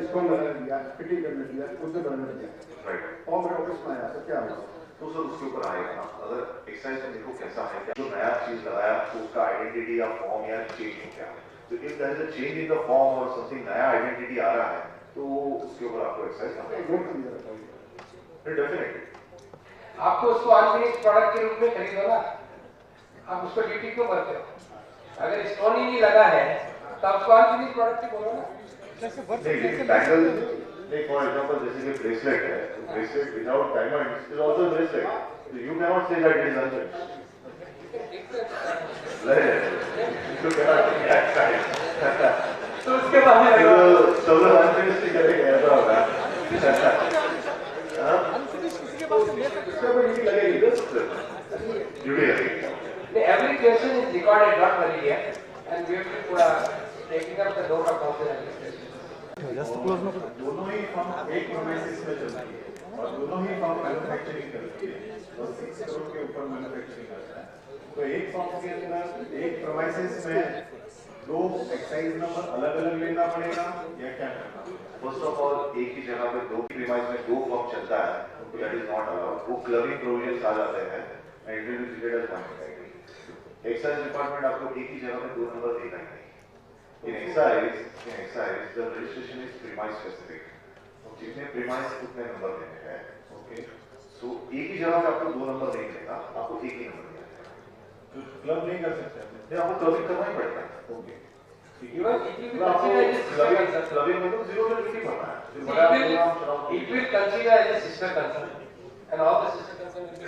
Stone लगा दिया, fitting करने दिया, उसने बनाने दिया, राइट, और मेरे ऑफिस में आया तो क्या हुआ? तो सर उसके ऊपर आएगा। अगर एक्सरसाइज में देखो कैसा है, जो नया चीज लगाया तो उसका आइडेंटिटी या फॉर्म या चेंज हो गया, तो if there is a change in the form और समथिंग नया आइडेंटिटी आ रहा है तो उसके ऊपर आपको एक्सरसाइज करना है। डेफिनेटली आपको उसको अनफिनिश्ड प्रोडक्ट के रूप में खरीदो ना, आप उसको ड्यूटी क्यों भरते हो? अगर स्टोन ही नहीं लगा है तो आपको अनफिनिश्ड प्रोडक्ट ही बोलो ना। नहीं, बैंगल नहीं, फॉर एग्जांपल जैसे कि ब्रेसलेट है, तो bracelet without diamonds is also bracelet, so you cannot say that it is unfinished. You cannot take that side. तो उसके बाद में तो सब लोग unfinished ही करेंगे, ऐसा होगा। उसके ऊपर ड्यूटी लगेगी ना सबसे, ड्यूटी लगेगी। every question is recorded, not worry here, and we have to taking up the door of confidence. दोनों ही फर्म एक प्रोमाइसिस में चलती है और दोनों ही फर्म मैन्युफैक्चरिंग करती है और 6 करोड़ के ऊपर मैन्युफैक्चरिंग करता है। तो एक फर्म के अंदर एक प्रोमाइसिस में दो एक्साइज नंबर अलग अलग लेना पड़ेगा या क्या करना? फर्स्ट ऑफ ऑल एक ही जगह पे दो प्रीमाइस में दो फर्म चलता है, तो दैट इज नॉट अलाउड। वो क्लबिंग प्रोविजंस आ जाते हैं and it will be treated as one excise. Excise department आपको एक ही जगह पे दो नंबर देगा नहीं। In excise, the registration is premise specific. तो जितने premise उतने नंबर देने हैं, ओके? So एक ही जगह पे आपको दो नंबर नहीं देगा, आपको एक ही नंबर देगा। तो क्लब नहीं कर सकते? नहीं, आपको क्लबिंग करना ही पड़ता है। ओके। क्लबिंग में तो जीरो नहीं पड़ना है। It will consider as a sister concern, and all the sister concern will be.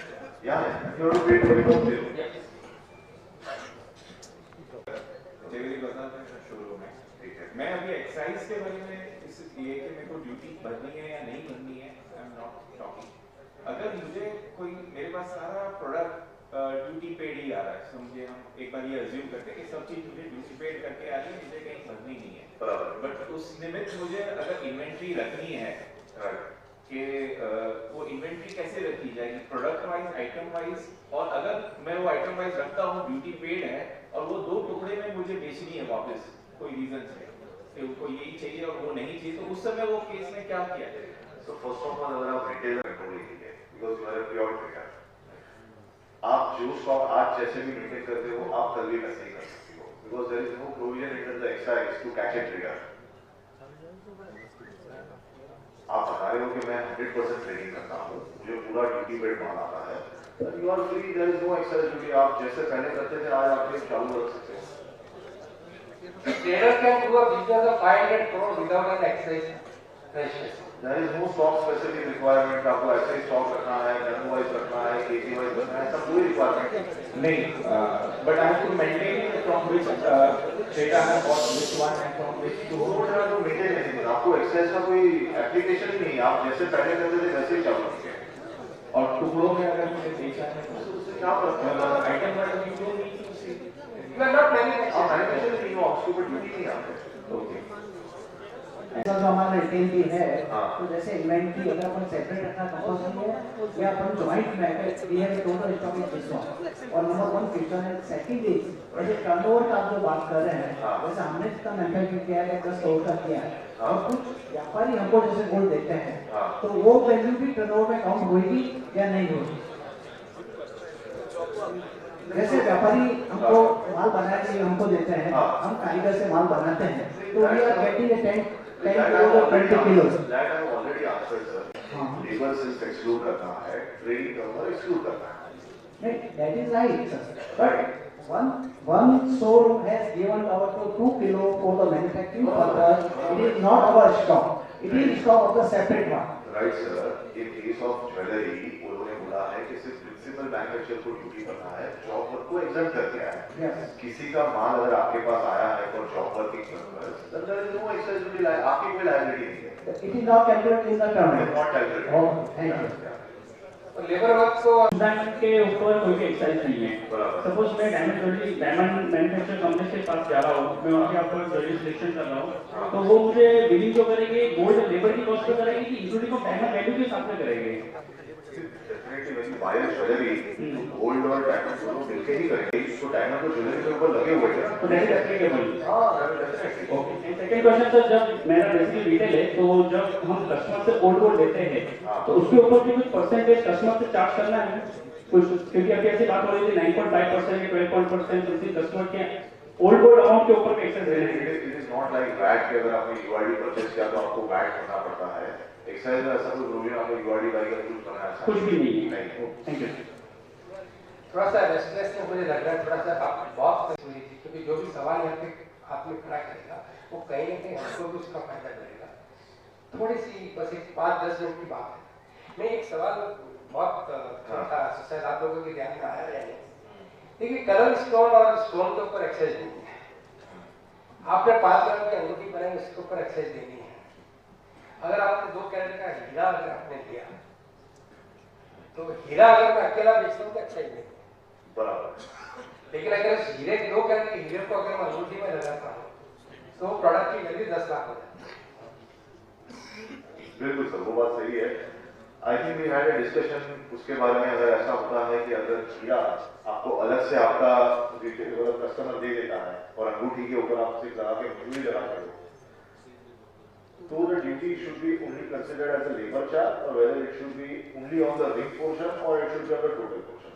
Yeah, you have to pay to become zero. Yes. Showroom है, ठीक है। मैं अभी एक्साइज के बारे में इस ये कि मेरे को ड्यूटी भरनी है या नहीं भरनी है, आई एम नॉट टॉकिंग। अगर मुझे कोई मेरे पास सारा प्रोडक्ट ड्यूटी पेड ही आ रहा है, समझिए हम एक बार ये अज्यूम करते हैं कि सब चीज मुझे ड्यूटी पेड करके आ रही है, मुझे कहीं भरनी नहीं है, बराबर। बट उस निमित्त मुझे अगर इन्वेंट्री रखनी है कि वो इन्वेंट्री कैसे रखी जाएगी, प्रोडक्ट वाइज, आइटम वाइज, और अगर मैं वो आइटम वाइज रखता हूँ, ड्यूटी पेड है और वो दो टुकड़े में मुझे बेचनी है वापस कोई रीजन से कि उनको यही चाहिए और वो नहीं चाहिए, तो उस समय वो केस में क्या किया जाएगा? So first of all, अगर आप रिटेलर कंट्रोल लीजिए, because you are a pure trader, आप जो स्टॉक आज जैसे भी मेंटेन करते हो, आप कल भी वैसे ही कर सकते हो, because there is no provision under the excise to catch a trader. आप बता रहे हो कि मैं 100% ट्रेडिंग करता हूँ, मुझे पूरा ड्यूटी पेड माल आता है, then you are free, there is no excise duty. आप जैसे पहले करते थे, आज आप ये चालू रख सकते हो। Trader can do a business of 500 crore without an excise registration. There is no stock specific requirement, आपको ऐसे ही स्टॉक रखना है, टर्न वाइज रखना है, केजी वाइज रखना है, ऐसा कोई रिक्वायरमेंट नहीं, but I have to maintain from which data है और व्हिच वन है फ्रॉम व्हिच टू तो मेंटेन नहीं, आपको एक्सेस का कोई एप्लीकेशन ही नहीं, आप जैसे पहले करते थे वैसे ही चालू रखिए। और टुकड़ों में अगर मुझे बेचना है तो उससे क्या फर्क है? Item wise you don't need to see. You are not manufacturing. आप मैन्युफैक्चर नहीं हो, आपके ऊपर ड्यूटी नहीं आते। ओके। ऐसा जो हमारा रिटेल भी है, हाँ। तो जैसे इन्वेंट्री अगर अपन सेपरेट रखना कंपल्सरी है या अपन ज्वाइंट में अगर we have total stock in this one, और नंबर 1 क्वेश्चन है, सेकंड इज जैसे टर्नओवर का आप जो बात कर रहे हैं, हाँ। वैसे हमने जितना मैन्युफैक्चरिंग किया है 10 करोड़ का किया है, हाँ। और कुछ व्यापारी हमको जैसे गोल्ड देते हैं, हाँ। तो वो वैल्यू भी टर्नओवर में काउंट होगी या नहीं होगी? जैसे व्यापारी हमको माल बना के हमको देते हैं, हाँ। हम कारीगर से माल बनाते हैं, तो we are getting a 10 That I kilo have 20 kilo. already answered, sir. हाँ। लेबर सेल्स एक्सक्लूड करना है, ट्रेडिंग करना एक्सक्लूड करना है। नहीं, that is right, sir. But one showroom has given our to 2 kilo for the manufacturing purpose. It is not our stock. It is stock of the separate one. Right sir, in case of jewellery उन्होंने बोला है कि सिर्फ principal manufacture को duty करना है, job work को exempt कर दिया है। Yes. किसी का माल अगर आपके पास आया है for job working purpose, then there is no excise duty, आपकी कोई लायबिलिटी नहीं है। It is not calculated in the term. It is not calculated. Oh, thank you. Labour work को डायमंड के ऊपर कोई भी एक्साइज नहीं है। बराबर। सपोज मैं डायमंड मैन्युफैक्चर कंपनी के पास जा रहा हूँ, मैं वहाँ पे आपको ज्वेलरी सिलेक्शन कर रहा हूँ, तो वो मुझे बिलिंग जो करेंगे गोल्ड लेबर की कॉस्ट पे करेंगे कि इंक्लूडिंग ऑफ डायमंड वैल्यू के साथ में करेंगे? Definitely when you buyer jewellery gold और डायमंड दोनों मिलके ही करेंगे, तो डायमंड तो ज्वेलरी के ऊपर लगे हुए हैं। तो दैट इज एप्लीकेबल। हाँ, ओके। सेकंड क्वेश्चन सर, जब मेरा बेसिकली रिटेल है तो जब हम कस्टमर से ओल्ड गोल्ड लेते हैं तो उसके ऊपर भी कुछ परसेंटेज कस्टमर से चार्ज करना है कुछ, क्योंकि अभी ऐसी बात हो रही थी 9.5% या 12% किसी कस्टमर के ओल्ड गोल्ड अमाउंट के ऊपर एक्सेस देना है। It is not like VAT कि अगर आपने यूआरडी परचेज किया तो आपको वैट भरना पड़ता है। एक्साइज में ऐसा कोई प्रोविजन आपको यूआरडी का कुछ बनाया कुछ भी नहीं है। नहीं। Thank you. थोड़ा सा रेस्टलेस में मुझे लग रहा है, थोड़ा सा आप बहुत हुई थी, क्योंकि जो भी सवाल यहाँ पे आपने खड़ा करेगा वो कहीं ना कहीं हमको भी उसका फायदा मिलेगा। थोड़ी सी बस एक 5-10 मिनट की बात है। मैं एक सवाल बहुत था, शायद आप लोगों के ध्यान में आया या नहीं। देखिए, कलर स्टोन और स्टोन के ऊपर एक्सेस नहीं है। आपने 5 ग्राम की अंगूठी बनाई, उसके ऊपर एक्सेस देनी है। अगर आपने 2 कैरेट का हीरा अगर आपने लिया तो हीरा अगर मैं अकेला बेचता हूँ तो एक्सेस नहीं है, बराबर। लेकिन अगर उस हीरे 2 कैरेट के हीरे को अगर मैं अंगूठी में लगाता हूँ तो प्रोडक्ट की वैल्यू 10 लाख हो जाती है। बिल्कुल सर, वो बात सही है। I think we had a discussion उसके बारे में। अगर ऐसा होता है कि अगर हीरा आपको अलग से आपका कस्टमर दे देता है और अंगूठी के ऊपर आप सिर्फ लगा के मजदूरी लगा के तो the duty should be only considered as a labor charge, or whether it should be only on the ring portion or it should be on the total portion.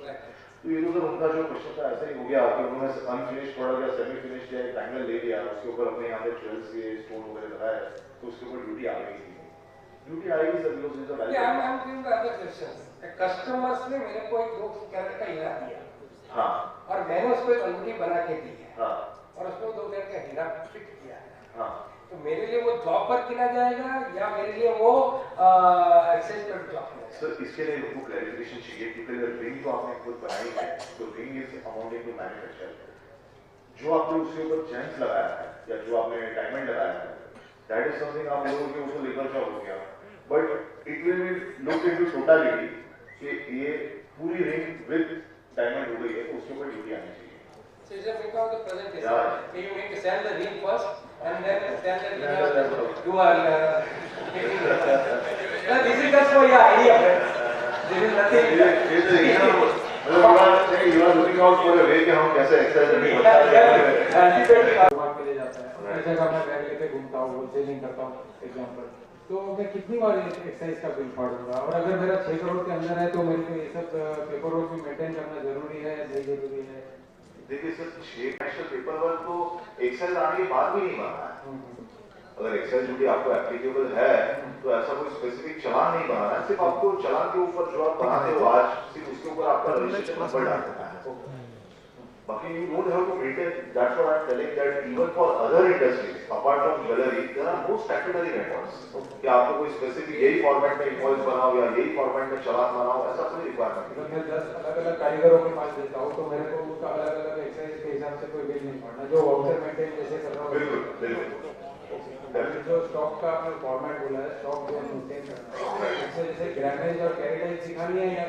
तो ये तो सर उनका जो क्वेश्चन था ऐसा ही हो गया कि उन्होंने अनफिनिश प्रोडक्ट या सेमी फिनिश या एक एंगल ले लिया, उसके ऊपर अपने यहाँ पे ज्वेल्स के स्टोन वगैरह लगाया तो उसके ऊपर ड्यूटी आ गई थी। ड्यूटी आएगी sir, because is a Yeah, I'm giving the other questions. Customers ने मेरे को एक 2 कैरेट का हीरा दिया, हाँ और मैंने उसको एक अंगूठी बना के दी है, हाँ और उसको 2 कैरेट का हीरा फिट किया है। हाँ। तो मेरे लिए वो जॉब पर किया जाएगा या मेरे लिए वो एक्सेस पर जॉब है? सर इसके लिए हमको क्लैरिफिकेशन चाहिए, क्योंकि रिंग तो आपने खुद बनाई है, तो ring is amounting to manufacture. जो आपने उसके ऊपर जेम्स लगाया है या जो आपने डायमंड लगाया है, दैट इज समथिंग आप लोगों के ऊपर लेबर जॉब हो गया, but it will B look into totality कि ये पूरी रिंग विद डायमंड हो गई है तो उसके ऊपर ड्यूटी आनी चाहिए। So you just make out the presentation. Yeah. You make sell the ring first, and then sell the ring. You are. This is just for your idea, friend. This is nothing. You are looking out for a way कि हम कैसे exercise करते हैं। बात के लिए जाता है, हर जगह मैं बैग लेके घूमता हूँ, होलसेलिंग करता हूँ एग्जाम्पल, तो मैं कितनी बार एक्सरसाइज का बिल फाड़ूंगा? और अगर मेरा 6 करोड़ के अंदर है तो मेरे को ये सब पेपर वर्क भी मेंटेन करना जरूरी है, नहीं जरूरी है? देखिए सर, 6 नेशनल पेपर वर्क तो एक्सेल आने के बाद भी नहीं बना है। अगर एक्सेल ड्यूटी आपको एप्लीकेबल है तो ऐसा कोई स्पेसिफिक चालान नहीं बनाना है, सिर्फ आपको चालान के ऊपर जो आप बनाते हो आज सिर्फ उसके ऊपर आपका रजिस्ट्रेशन नंबर डालना है। बाकी you don't have to maintain. That's what I'm telling, that even for other industries apart from jewelry there are no statutory records कि आपको कोई स्पेसिफिक यही फॉर्मेट में इनवॉइस बनाओ या यही फॉर्मेट में चालान बनाओ, ऐसा कोई रिक्वायरमेंट नहीं। मैं 10 अलग-अलग कारीगरों के पास देता हूँ तो मेरे को उनका अलग-अलग एक्सरसाइज के हिसाब से कोई बिल नहीं पड़ना, जो वाउचर मेंटेन जैसे कर रहा हूँ। बिल्कुल बिल्कुल। जो स्टॉक का आपने फॉर्मेट बोला है, स्टॉक जो मेंटेन करना है, जैसे ग्रामेज और कैरेटेज सिखानी है या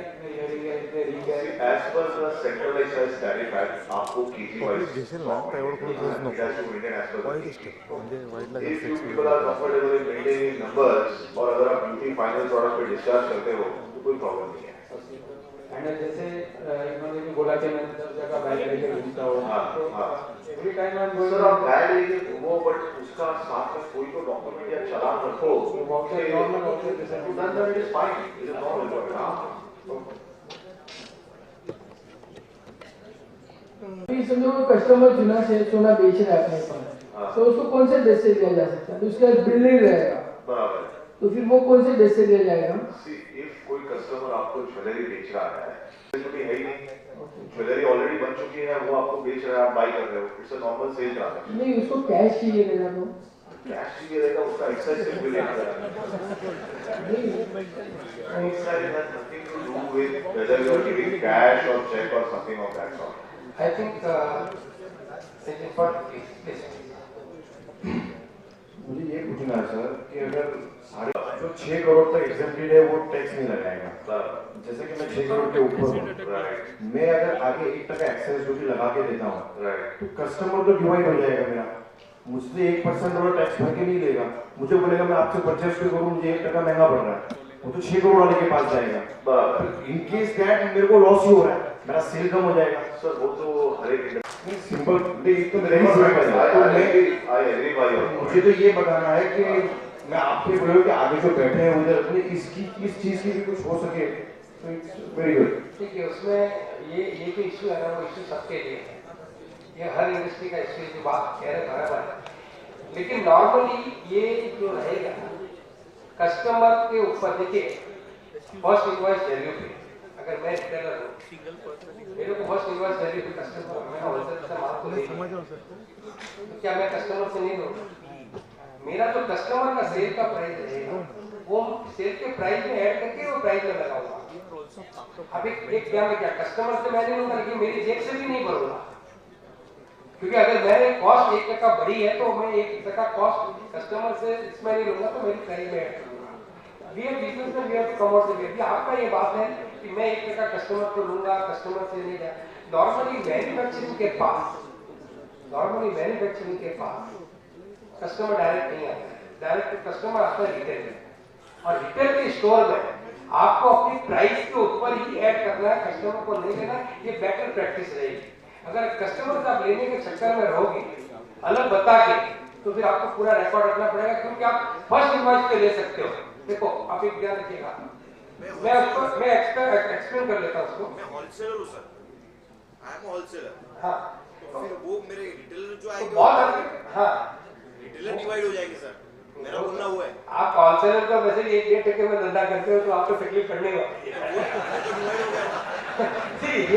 इतने रिंग है? As per the centralized sales tariff act, आपको केजी वाइज घेशील ना त्यावर कोण रोज नको If you people are comfortable in maintaining numbers और अगर आप ड्यूटी फाइनल प्रोडक्ट पे डिस्चार्ज करते हो तो कोई प्रॉब्लम नहीं है। एंड जैसे इन्होंने भी बोला कि मैं 10 जगह बैग लेके घूमता हूँ, तो every time I am going. Sir आप बैग लेके घूमो बट उसका साथ में कोई तो डॉक्यूमेंट या चालान रखो, वाउचर नॉर्मल वाउचर जैसे then it is fine, it is normal। समझो कस्टमर चुना से सोना बेच रहा है अपने पास, तो उसको कौन से ड्रेस से दिया जा सकता है? तो उसका बिल नहीं रहेगा, बराबर। तो फिर वो कौन से ड्रेस से दिया जाएगा? इफ कोई कस्टमर आपको ज्वेलरी बेच रहा है, ज्वेलरी है ही नहीं, ज्वेलरी ऑलरेडी बन चुकी है, वो आपको बेच रहा है, आप बाई कर रहे हो, it's a normal sale transaction. नहीं, उसको कैश चाहिए रहेगा, तो कैश चाहिए रहेगा, उसका एक्साइज से बिल लेना है। Excise has nothing to do with whether you are giving cash or check or something of that sort. I think मुझे ये पूछना है सर कि अगर जो 6 करोड़ तक एग्जेम्प्टेड है वो टैक्स नहीं लगाएगा, जैसे कि मैं 6 करोड़ के ऊपर हूँ, मैं अगर आगे 1% एक्साइज ड्यूटी लगा के देता हूँ तो कस्टमर तो डिवाइड हो जाएगा मेरा, मुझसे 1% वाला टैक्स भर के नहीं लेगा, मुझे बोलेगा मैं आपसे परचेस भी करूँ, मुझे 1% महंगा पड़ रहा है, वो तो 6 करोड़ वाले के पास जाएगा। इन केस दैट मेरे को लॉस ही हो रहा है, मेरा सेल कम हो जाएगा। सर वो तो हर एक सिंपल तो वेरी सिंपल है। तो मुझे तो ये बताना है कि मैं आपके बोलो कि आगे जो बैठे हैं उधर इस चीज की भी कुछ हो सके तो इट्स वेरी गुड। ठीक है, उसमें ये जो इशू है ना वो इशू सबके लिए है, ये हर इंडस्ट्री का इशू जो बात कह रहे बराबर है। लेकिन नॉर्मली ये जो रहेगा कस्टमर के ऊपर, देखिए फर्स्ट इनवॉइस वैल्यू पे, अगर मैं रिटेलर हूँ मेरे को फर्स्ट इनवॉइस वैल्यू पे कस्टमर मैं होलसेल से माल को ले तो क्या मैं कस्टमर से नहीं लूँगा? मेरा जो कस्टमर का सेल का प्राइस रहेगा वो सेल के प्राइस में ऐड करके वो प्राइस में लगाऊंगा। अब एक क्या मैं क्या कस्टमर से मैं नहीं लूंगा, लेकिन मेरी जेब से भी नहीं भरूंगा, क्योंकि अगर मेरे कॉस्ट 1% बढ़ी है तो मैं 1% कॉस्ट कस्टमर से इसमें नहीं लूंगा तो मेरी प्राइस में ऐड करूंगा। वी हैव बिजनेस में we have to come out से भी आपका ये बात है कि मैं 1% कस्टमर को लूंगा, कस्टमर से नहीं जाए। नॉर्मली मैन्युफैक्चरिंग के पास कस्टमर डायरेक्ट नहीं आता है, डायरेक्ट कस्टमर आता है रिटेल में, और रिटेल के स्टोर में आपको अपनी प्राइस के ऊपर ही ऐड करना है, कस्टमर को नहीं लेना। ये बेटर प्रैक्टिस रहेगी। अगर कस्टमर से आप लेने के चक्कर में रहोगे अलग बता के तो फिर आपको पूरा रिकॉर्ड रखना पड़ेगा, क्योंकि आप फर्स्ट इनवॉइस पे ले सकते हो। देखो आप एक ध्यान रखिएगा, मैं एक्सप्लेन कर लेता हूँ उसको। मैं होलसेलर हूँ सर, आई एम होलसेलर। हाँ, तो फिर वो मेरे रिटेलर जो आएंगे बहुत हाँ रिटेलर डिवाइड हो जाएंगे सर, मेरा बोलना हुआ है। आप होलसेलर का वैसे भी 1.5% में धंधा करते हो तो आपको तकलीफ पड़ने वाली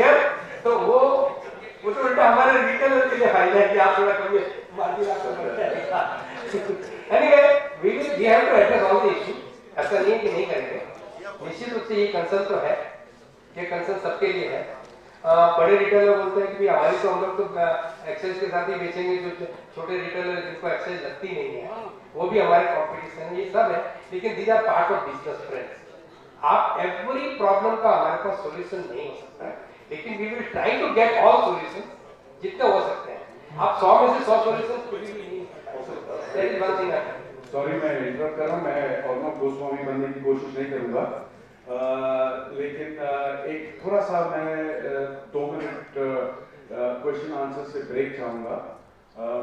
है। तो वो तो उल्टा हमारे रिटेलर के लिए फायदा है कि आप थोड़ा कम मार्जिन आपको बढ़ जाएगा। Anyway we have to address all the issue. ऐसा नहीं है कि नहीं करेंगे, निश्चित रूप से ये कंसर्न तो है, ये कंसर्न सबके लिए है। बड़े रिटेलर बोलते हैं कि हमारी तो हम लोग तो एक्साइज के साथ ही बेचेंगे, जो छोटे रिटेलर जिनको एक्साइज लगती नहीं है वो भी हमारे कॉम्पिटिशन है, ये सब है। लेकिन these are part of business friends. आप एवरी प्रॉब्लम का हमारे पास सॉल्यूशन नहीं हो सकता है, लेकिन we will try to get all solution जितने हो सकते हैं। आप 100 में से 100 सॉल्यूशन कभी भी नहीं हो सकता। That is one thing. Sorry मैं इंटरप्ट कर रहा हूँ, मैं ऑलमोस्ट गोस्वामी बनने की कोशिश नहीं करूंगा, लेकिन एक थोड़ा सा मैं 2 मिनट क्वेश्चन आंसर से ब्रेक चाहूंगा।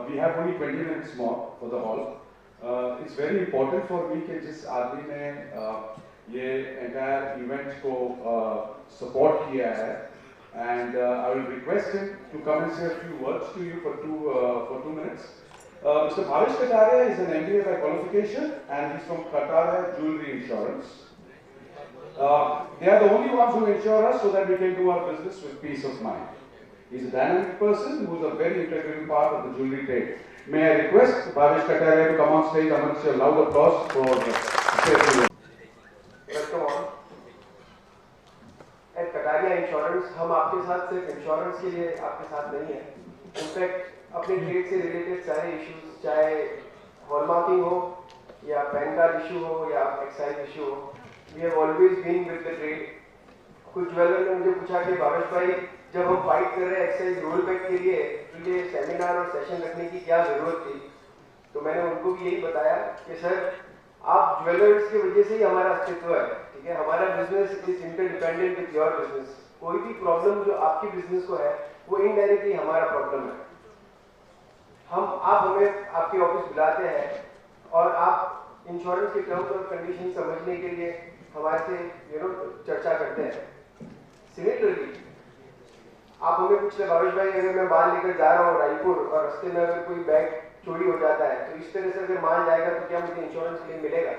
We have only 20 minutes more for the hall. It's very important for me कि जिस आदमी ने ये एंटायर इवेंट को सपोर्ट किया है, and I will request him to come and say a few words to you for 2 minutes. Mr. Bhavesh Kataria is an MBA by qualification and he's from Kataria Jewelry Insurance. They are the only ones who insure us so that we can do our business with peace of mind. He's a dynamic person who is a very integral part of the jewelry trade. May I request Bhavesh Kataria to come on stage amongst your loud applause for the Welcome on. At Kataria Insurance, हम आपके साथ सिर्फ insurance के लिए आपके साथ नहीं है, इनफैक्ट अपने ट्रेड से रिलेटेड सारे इश्यूज, चाहे हॉलमार्किंग हो या पैन कार्ड इशू हो या एक्साइज इशू हो, we have always been with the trade. कुछ ज्वेलर ने मुझे पूछा कि भावेश भाई जब हम फाइट कर रहे हैं एक्साइज रोल बैक के लिए तो ये सेमिनार और सेशन रखने की क्या जरूरत थी? तो मैंने उनको भी यही बताया कि सर आप ज्वेलर्स की वजह से ही हमारा अस्तित्व है, ठीक है? हमारा business is interdependent with your business. कोई भी प्रॉब्लम जो आपकी बिजनेस को है वो इनडायरेक्टली हमारा प्रॉब्लम है। आप हमें आपके ऑफिस बुलाते हैं और आप इंश्योरेंस के टर्म्स और कंडीशन समझने के लिए हमारे से चर्चा करते हैं। सिमिलरली आप हमें पूछते हैं भावेश भाई अगर मैं माल लेकर जा रहा हूँ रायपुर और रास्ते में अगर कोई बैग चोरी हो जाता है तो इस तरह से अगर माल जाएगा तो क्या मुझे इंश्योरेंस क्लेम मिलेगा?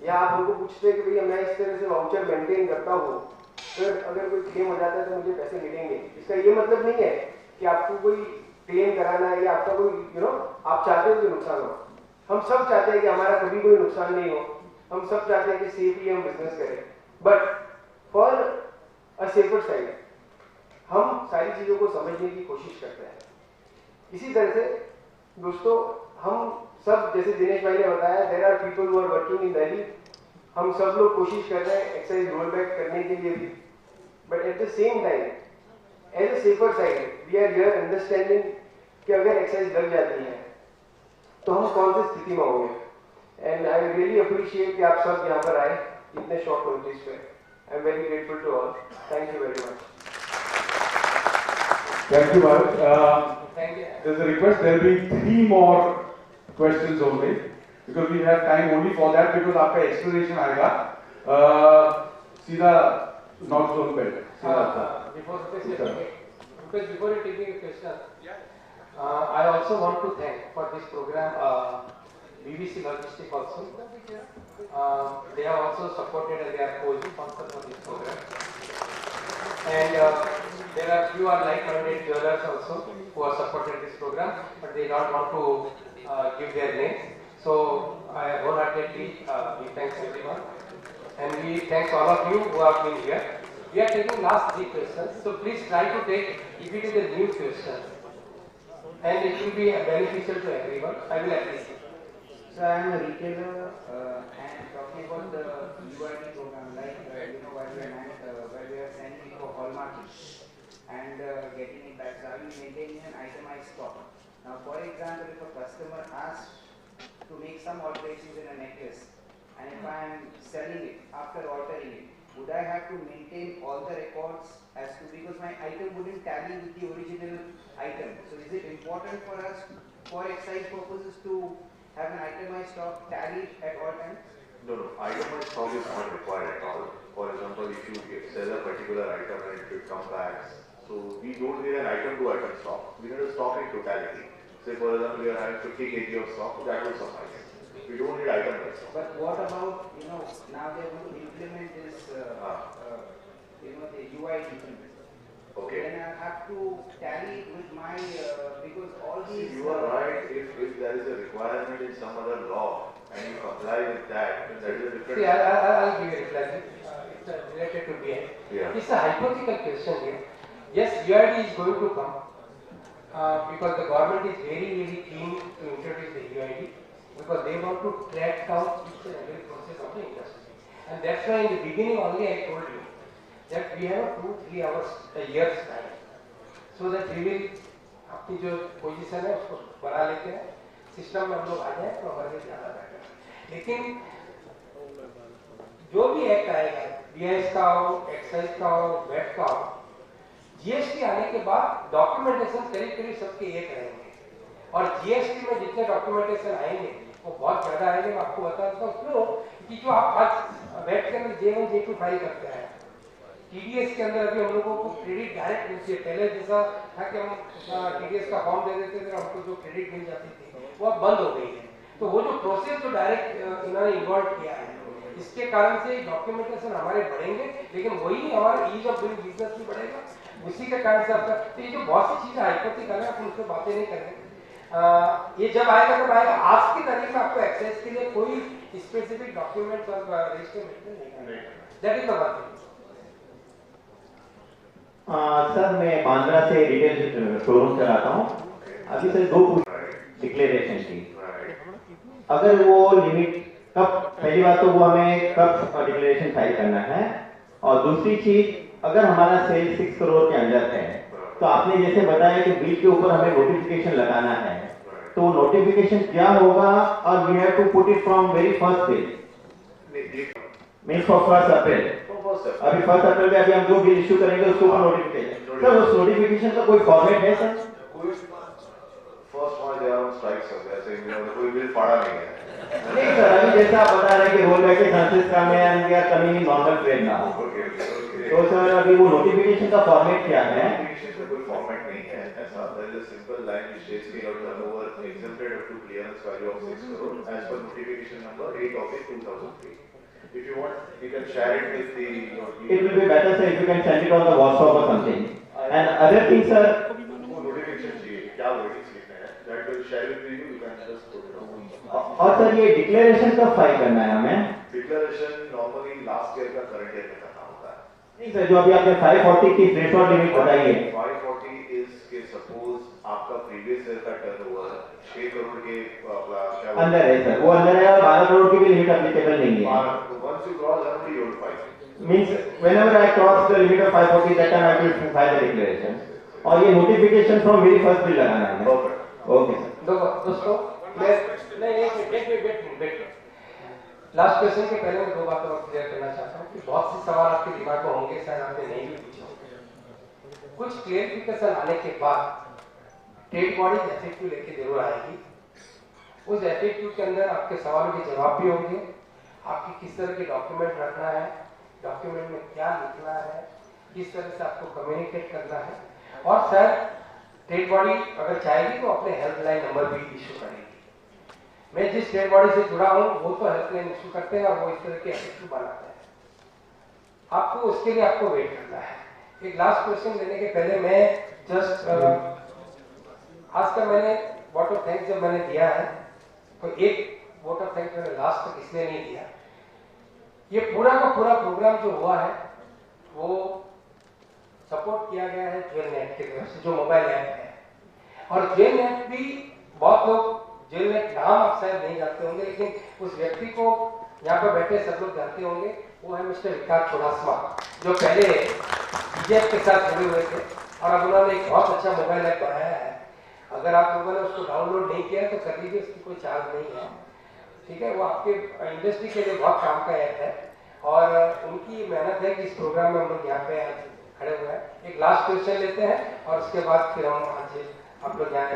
या आप हमको पूछते हैं कि भैया मैं इस तरह से वाउचर मेंटेन करता हूँ तो अगर कोई क्लेम हो जाता है तो मुझे पैसे मिलेंगे। इसका ये मतलब नहीं है कि आपको कोई क्लेम कराना है या आपका कोई आप चाहते हो कि नुकसान हो। हम सब चाहते हैं कि हमारा कभी कोई नुकसान नहीं हो, हम सब चाहते हैं कि सेफली हम बिजनेस करें, but for a safer side हम सारी चीजों को समझने की कोशिश करते हैं। इसी तरह से दोस्तों हम सब, जैसे दिनेश भाई ने बताया, there are people who are working in Delhi, हम सब लोग कोशिश कर रहे हैं एक्साइज रोल बैक करने के लिए भी, but at the same time as a safer side we are here understanding कि अगर एक्साइज लग जाती है तो हम कौन सी स्थिति में होंगे। एंड आई रियली अप्रिशिएट कि आप सब यहाँ पर आए इतने शॉर्ट नोटिस पे. I am very grateful to all. Thank you very much. Thank you, Bharat. There's a request. There will be 3 more questions only because we have time only for that because आपका explanation आएगा. सीधा North Zone पे. Before you taking a question, I also want to thank for this program BBC Logistics also. They have also supported and they are co-sponsor for this program. And there are few like-minded jewelers also who have supported this program, but they don't want to give their names. So I wholeheartedly we thank everyone, and we thank all of you who have been here. We are taking last 3 questions, so please try to take if it is a new question, and it will be beneficial to everyone. I will appreciate. So I am a retailer and talking about the UID program, like while we are sending for hallmarking and getting it back, so I will maintain an itemized stock. Now, for example, if a customer asks to make some alterations in a necklace, and if I am selling it after altering it, would I have to maintain all the records as to, because my item wouldn't tally with the original item. So is it important for us, for excise purposes, to have an itemized stock tallied at all times? No, itemized stock is not required at all. For example, if you sell a particular item and it will come back, so we don't need an item to item stock. We need a stock in totality. Say for example, we are having 50 kg of stock, that will suffice. We don't need item by stock. But what about, now they are going to implement this, the UID thing. Okay. Then I have to tally with my, because all these... You are right, if there is a requirement in some other law and you comply with that, then that is a different... See, I'll give you a reply. It's related to BI. Yeah. It's a hypothetical question here. Yes, UID is going to come because the government is very, very keen to introduce the UID because they want to track down each and every process of the industry. And that's why in the beginning only I told you that we have 2-3 hours a year's time, so that we will अपनी जो position है उसको बढ़ा लेते हैं, system में हम लोग आ जाए तो हमारे लिए ज़्यादा बेटर है. लेकिन जो भी एक्ट आएगा, बीआईएस का हो, एक्साइज का हो, वेट का हो, जीएसटी आने के बाद डॉक्यूमेंटेशन करीब सबके एक रहेंगे और जीएसटी में जितने डॉक्यूमेंटेशन आएंगे वो बहुत ज्यादा आएंगे. मैं आपको बता देता हूँ क्यों कि जो आप आज वेट के अंदर J1 J2 फाइल करते हैं, टीडीएस के अंदर अभी हम लोगों को क्रेडिट डायरेक्ट मिलती है. पहले जैसा था कि हम टीडीएस का फॉर्म दे देते थे, हमको जो क्रेडिट मिल जाती थी वो अब बंद हो गई है. तो वो जो प्रोसेस जो डायरेक्ट इन्होंने इन्वॉल्व किया है, इसके कारण से डॉक्यूमेंटेशन हमारे बढ़ेंगे, लेकिन वही हमारा ईज ऑफ डूइंग बिजनेस भी बढ़ेगा. उसी के कारण से आपका तो ये जो बहुत सी चीजें हाइपोथेटिकल है, अपन उस पर बातें नहीं करेंगे. ये जब आएगा तब आएगा. आज की तारीख में आपको एक्सेस के लिए कोई स्पेसिफिक डॉक्यूमेंट्स और रजिस्टर नहीं करेगा. That is the one thing. Sir मैं बांद्रा से रिटेल शोरूम चलाता हूँ. अभी सर 2 डिक्लेरेशन की, अगर वो लिमिट कब, पहली बात तो वो हमें कब डिक्लेरेशन फाइल करना है, और दूसरी चीज अगर हमारा सेल 6 करोड़ के अंदर है तो आपने जैसे बताया कि बिल के ऊपर हमें नोटिफिकेशन लगाना है, तो नोटिफिकेशन क्या होगा और we have to put it from very first bill means for 1 April. अभी 1 अप्रैल में अभी हम जो बिल इश्यू करेंगे उसके ऊपर नोटिफिकेशन. सर उस नोटिफिकेशन का कोई फॉर्मेट है sir? First one they are on strike sir, ऐसे कोई बिल पड़ा नहीं है. नहीं सर, अभी जैसे आप बता रहे हैं कि रोल बैक के चांसेस कम है and we are coming in normal trade now. तो सर अभी वो नोटिफिकेशन का फॉर्मेट क्या है? कोई फॉर्मेट नहीं है ऐसा. There is a simple line which says कि turnover exempted up to clearance value of 6 crore as per notification number 8 of 2003. If you want, you can share it with the. It will be better sir if you can send it on the WhatsApp or something. And other thing sir, notification चाहिए, क्या wordings लिखना है, that will share it with you. You can just put it on. और sir ये declaration कब file करना है हमें? डिक्लेरेशन नॉर्मली लास्ट ईयर का करंट ईयर में करना होता है. नहीं सर, जो अभी आपने 540 की थ्रेशोल्ड लिमिट बताई है, 540 इज के सपोज आपका प्रीवियस ईयर का टर्नओवर 6 करोड़ के अंदर है सर, वो अंदर है और 12 करोड़ की भी लिमिट एप्लीकेबल नहीं है. Once you cross that, you will file. Means whenever I cross the limit of 540, that time I will file the declaration. और ये notification from very first bill लगाना है. Okay sir. दोस्तों मैं नहीं वेट लास्ट क्वेश्चन के पहले मैं 2 बातें और क्लियर करना चाहता हूँ कि बहुत से सवाल आपके दिमाग में होंगे, शायद आपने नहीं भी पूछे होंगे। कुछ क्लियरिफिकेशन आने के बाद स्टेट बॉडी एफएक्यू लेके जरूर आएगी। उस एफएक्यू के अंदर आपके सवालों के जवाब भी होंगे, आपकी किस तरह के डॉक्यूमेंट रखना है, डॉक्यूमेंट में क्या लिखना है, किस तरह से आपको कम्युनिकेट करना है, और शायद स्टेट बॉडी अगर चाहेगी तो अपने हेल्पलाइन नंबर भी इशू करेगी। मैं जिस स्टेट बॉडी से जुड़ा हूं वो तो हेल्पलाइन इशू करते हैं और वो इस तरह के एफएक्यू बनाते हैं। आपको उसके लिए आपको वेट करना है। एक लास्ट क्वेश्चन लेने के पहले मैं जस्ट आज का मैंने वोट ऑफ थैंक्स जब मैंने दिया है तो एक वोट ऑफ थैंक्स मैंने लास्ट तक इसलिए नहीं दिया, ये पूरा का पूरा प्रोग्राम जो हुआ है वो सपोर्ट किया गया है जेल नेट की तरफ से, जो मोबाइल ऐप है। और जेल नेट भी बहुत लोग जेल नेट नाम आप शायद नहीं जानते होंगे, लेकिन उस व्यक्ति को यहाँ पर बैठे सब लोग जानते होंगे। वो है मिस्टर विकास चौरासमा, जो पहले बीजेपी के साथ जुड़े हुए थे और अब उन्होंने एक बहुत अच्छा मोबाइल ऐप बनाया है। अगर आप लोगों ने उसको डाउनलोड नहीं किया तो कर लीजिए, उसकी कोई चार्ज नहीं है, ठीक है। वो आपके इंडस्ट्री के लिए बहुत काम का ऐप है और उनकी मेहनत है कि इस प्रोग्राम में हम लोग यहाँ पे खड़े हुए हैं। एक लास्ट क्वेश्चन लेते हैं और उसके बाद फिर हम आज आप लोग यहाँ